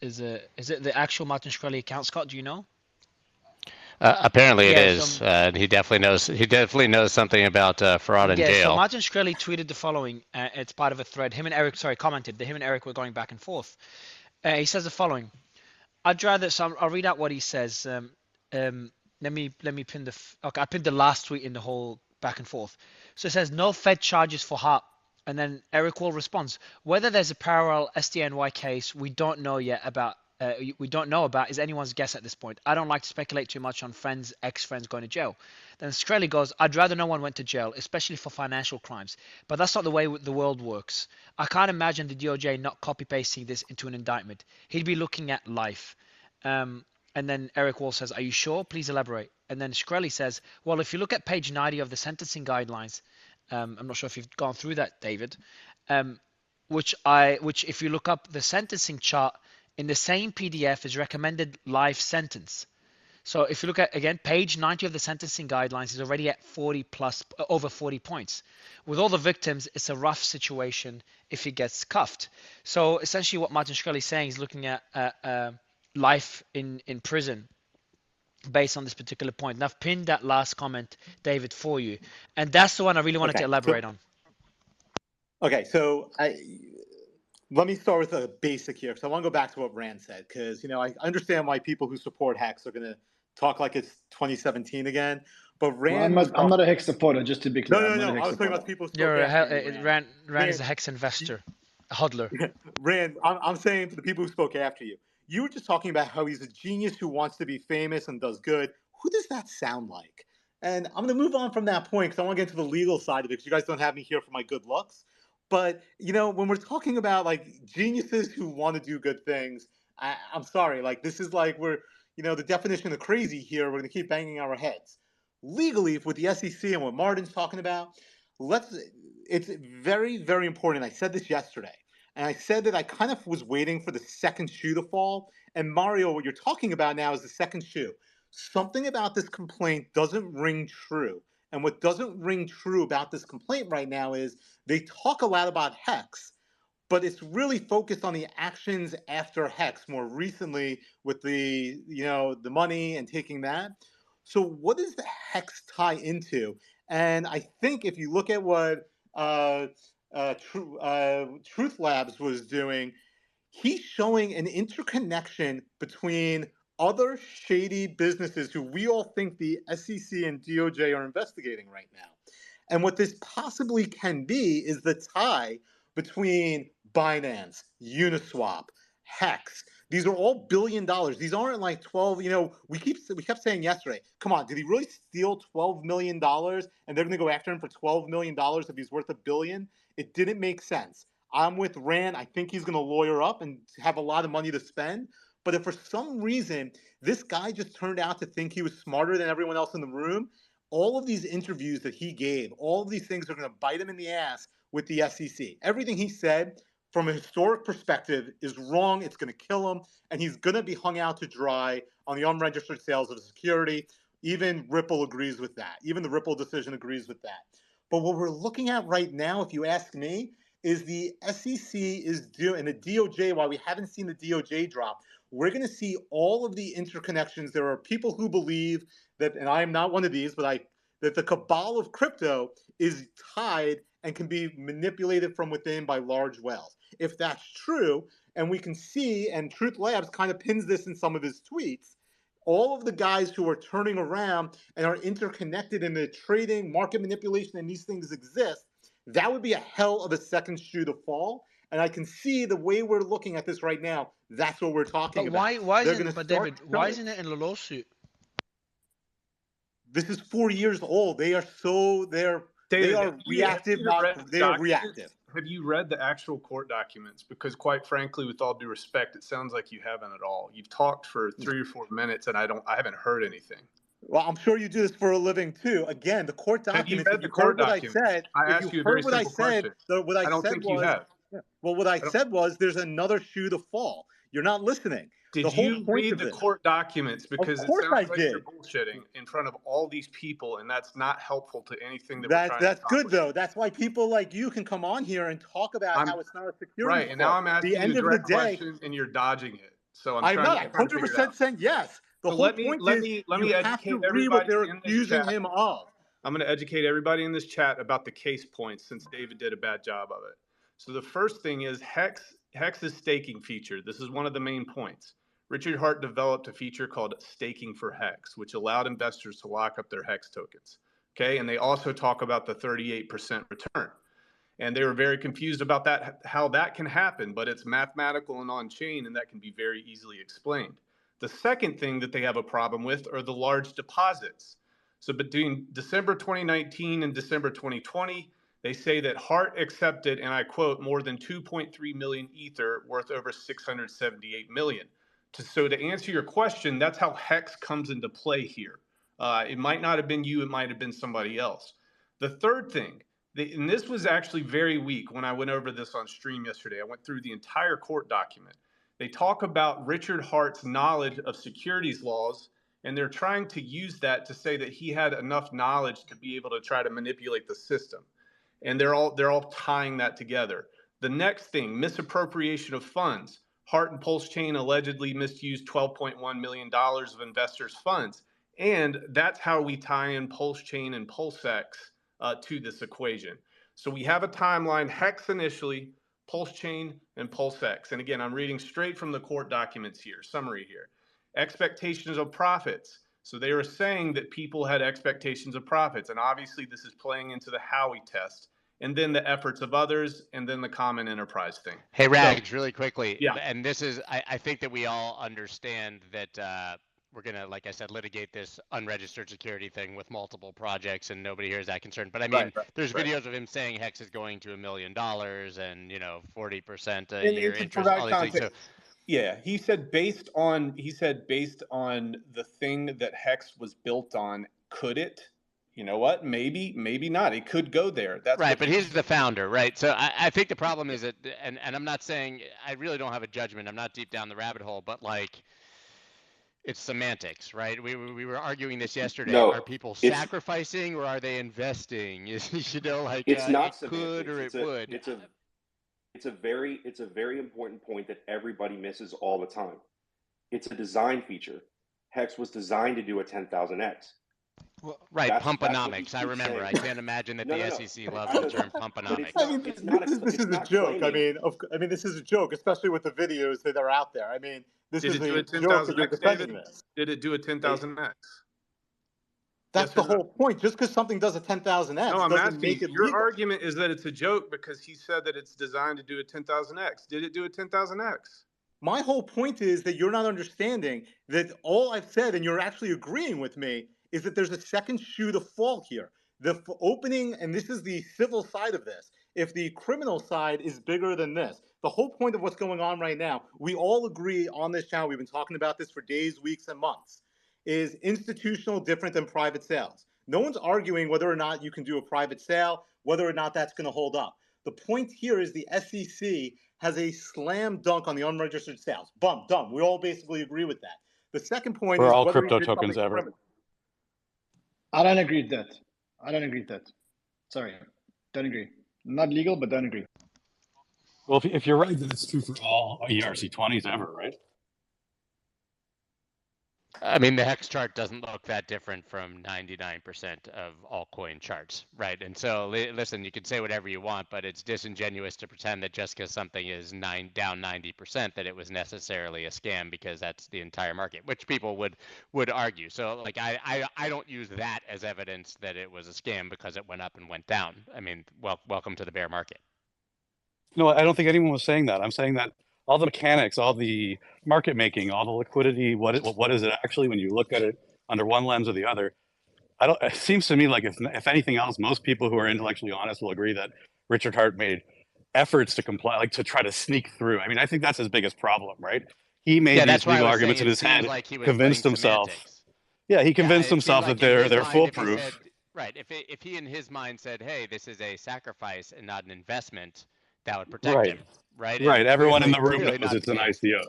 is it the actual Martin Shkreli account, Scott? Do you know? Apparently it Yeah. is. He definitely knows. He definitely knows something about fraud in So jail. Martin Shkreli tweeted the following. It's part of a thread. Him and Eric, sorry, commented that him and Eric were going back and forth. He says the following. I'd rather. So I'll read out what he says. Um, let me pin the. Okay, I pinned the last tweet in the whole back and forth. So it says no Fed charges for Hart, and then Eric will responds whether there's a parallel SDNY case we don't know yet about. We don't know about is anyone's guess at this point. I don't like to speculate too much on friends, ex-friends going to jail. Then Shkreli goes, I'd rather no one went to jail, especially for financial crimes. But that's not the way the world works. I can't imagine the DOJ not copy-pasting this into an indictment. He'd be looking at life. And then Eric Wall says, are you sure? Please elaborate. And then Shkreli says, well, if you look at page 90 of the sentencing guidelines, I'm not sure if you've gone through that, David, which if you look up the sentencing chart in the same PDF is recommended life sentence. So if you look at, again, page 90 of the sentencing guidelines is already at 40 plus, over 40 points. With all the victims, it's a rough situation if he gets cuffed. So essentially what Martin Shkreli is saying is looking at life in prison based on this particular point. And I've pinned that last comment, David, for you. And that's the one I really wanted to elaborate on. Okay, so let me start with a basic here, because I want to go back to what Rand said, because I understand why people who support Hex are going to talk like it's 202017 again. But Rand, well, I'm not a Hex supporter, just to be clear. No. I was talking about people who spoke after you, Rand is a Hex investor, a hodler. Rand, I'm saying for the people who spoke after you, you were just talking about how he's a genius who wants to be famous and does good. Who does that sound like? And I'm going to move on from that point because I want to get into the legal side of it because you guys don't have me here for my good looks. But, when we're talking about like geniuses who want to do good things, I'm sorry, like this is like we're, the definition of crazy here. We're going to keep banging our heads. Legally, with the SEC and what Martin's talking about, it's very, very important. I said this yesterday. And I said that I kind of was waiting for the second shoe to fall. And Mario, what you're talking about now is the second shoe. Something about this complaint doesn't ring true. And what doesn't ring true about this complaint right now is they talk a lot about Hex, but it's really focused on the actions after Hex more recently with the, the money and taking that. So what does the Hex tie into? And I think if you look at what Truth Labs was doing, he's showing an interconnection between other shady businesses who we all think the SEC and DOJ are investigating right now. And what this possibly can be is the tie between Binance, Uniswap, Hex. These are all $1 billion. These aren't like 12, we kept saying yesterday, come on, did he really steal $12 million and they're going to go after him for $12 million if he's worth $1 billion? It didn't make sense. I'm with Rand. I think he's going to lawyer up and have a lot of money to spend. But if for some reason this guy just turned out to think he was smarter than everyone else in the room, all of these interviews that he gave, all of these things are going to bite him in the ass with the SEC. Everything he said from a historic perspective is wrong. It's going to kill him. And he's going to be hung out to dry on the unregistered sales of the security. Even Ripple agrees with that. Even the Ripple decision agrees with that. But what we're looking at right now, if you ask me, is the SEC is doing, and the DOJ, while we haven't seen the DOJ drop, we're going to see all of the interconnections. There are people who believe that, and I am not one of these, but that the cabal of crypto is tied and can be manipulated from within by large whales. If that's true, and we can see, and Truth Labs kind of pins this in some of his tweets, all of the guys who are turning around and are interconnected in the trading, market manipulation, and these things exist, that would be a hell of a second shoe to fall. And I can see the way we're looking at this right now, that's what we're talking about. David, why isn't it in the lawsuit? This is 4 years old. They are reactive. They are reactive. Have you read the actual court documents? Because quite frankly, with all due respect, it sounds like you haven't at all. You've talked for 3 or 4 minutes, and I haven't heard anything. Well, I'm sure you do this for a living too. Again, the court documents. Have you read the court documents? I asked you a very simple question. I don't think you have. Well, what I said was there's another shoe to fall. You're not listening. Did you read the court documents? Because it sounds like you're bullshitting in front of all these people, and that's not helpful to anything that we're trying to accomplish. That's good, though. That's why people like you can come on here and talk about how it's not a security. Right, and now I'm asking you a direct question, and you're dodging it. So I'm not trying to figure it 100% out. saying yes. The So whole let me point is educate you have to agree what everybody they're in this accusing chat. him of. I'm going to educate everybody in this chat about the case points since David did a bad job of it. So the first thing is Hex's staking feature. This is one of the main points. Richard Hart developed a feature called staking for Hex, which allowed investors to lock up their Hex tokens. Okay, and they also talk about the 38% return. And they were very confused about that, how that can happen, but it's mathematical and on-chain, and that can be very easily explained. The second thing that they have a problem with are the large deposits. So between December 2019 and December 2020, they say that Hart accepted, and I quote, more than 2.3 million Ether worth over 678 million. So to answer your question, that's how Hex comes into play here. It might not have been you, it might have been somebody else. The third thing, and this was actually very weak when I went over this on stream yesterday. I went through the entire court document. They talk about Richard Hart's knowledge of securities laws, and they're trying to use that to say that he had enough knowledge to be able to try to manipulate the system. And they're all tying that together. The next thing, misappropriation of funds. Hart and Pulsechain allegedly misused $12.1 million of investors' funds. And that's how we tie in Pulsechain and PulseX to this equation. So we have a timeline, Hex initially, Pulsechain, and PulseX. And again, I'm reading straight from the court documents here, summary here. Expectations of profits. So they were saying that people had expectations of profits. And obviously this is playing into the Howey test. And then the efforts of others, and then the common enterprise thing. Hey, Rags, really quickly. Yeah. And this is, I think that we all understand that we're going to, like I said, litigate this unregistered security thing with multiple projects, and nobody here is that concerned. But I mean, there's videos of him saying Hex is going to $1 million and, 40% a year interest, all these things. So, yeah, he said based on the thing that Hex was built on, could it? You know what? Maybe not. It could go there. That's right, but he's the founder, right? So I think the problem is that, and I'm not saying, I really don't have a judgment. I'm not deep down the rabbit hole, but like, it's semantics, right? We were arguing this yesterday. No, are people sacrificing or are they investing? Like it's not it could or it would. It's a very important point that everybody misses all the time. It's a design feature. Hex was designed to do a 10,000x. Well, right, pumponomics. I remember. Saying. I can't imagine that the SEC loves the term pumponomics. This is a joke. Claiming. I mean, this is a joke, especially with the videos that are out there. I mean, this is a joke that you're defending this. Did it do a 10,000x? That's the whole point. Just because something does a 10,000x doesn't make it legal. Your argument is that it's a joke because he said that it's designed to do a 10,000x. Did it do a 10,000x? My whole point is that you're not understanding that all I've said, and you're actually agreeing with me, is that there's a second shoe to fall here. The opening, and this is the civil side of this, if the criminal side is bigger than this, the whole point of what's going on right now, we all agree on this channel, we've been talking about this for days, weeks, and months, is institutional different than private sales. No one's arguing whether or not you can do a private sale, whether or not that's going to hold up. The point here is the SEC has a slam dunk on the unregistered sales. Done. We all basically agree with that. The second point is all whether crypto tokens ever. Criminal. I don't agree with that. Sorry, don't agree. Not legal, but don't agree. Well, if you're right, then it's true for all ERC20s ever, right? I mean, the Hex chart doesn't look that different from 99% of altcoin charts, right? And so, listen, you can say whatever you want, but it's disingenuous to pretend that just because something is down 90%, that it was necessarily a scam, because that's the entire market, which people would argue. So, like, I don't use that as evidence that it was a scam because it went up and went down. I mean, welcome to the bear market. No, I don't think anyone was saying that. I'm saying that all the mechanics, all the market making, all the liquidity, what is it actually when you look at it under one lens or the other? It seems to me like if anything else, most people who are intellectually honest will agree that Richard Hart made efforts to comply, like to try to sneak through. I mean, I think that's his biggest problem, right? He made these legal arguments in his head, like convinced himself. Semantics. Yeah, he convinced himself that they're foolproof. Right. If he in his mind said, hey, this is a sacrifice and not an investment, that would protect him. Right. Right. Everyone in the room knows it's an ICO.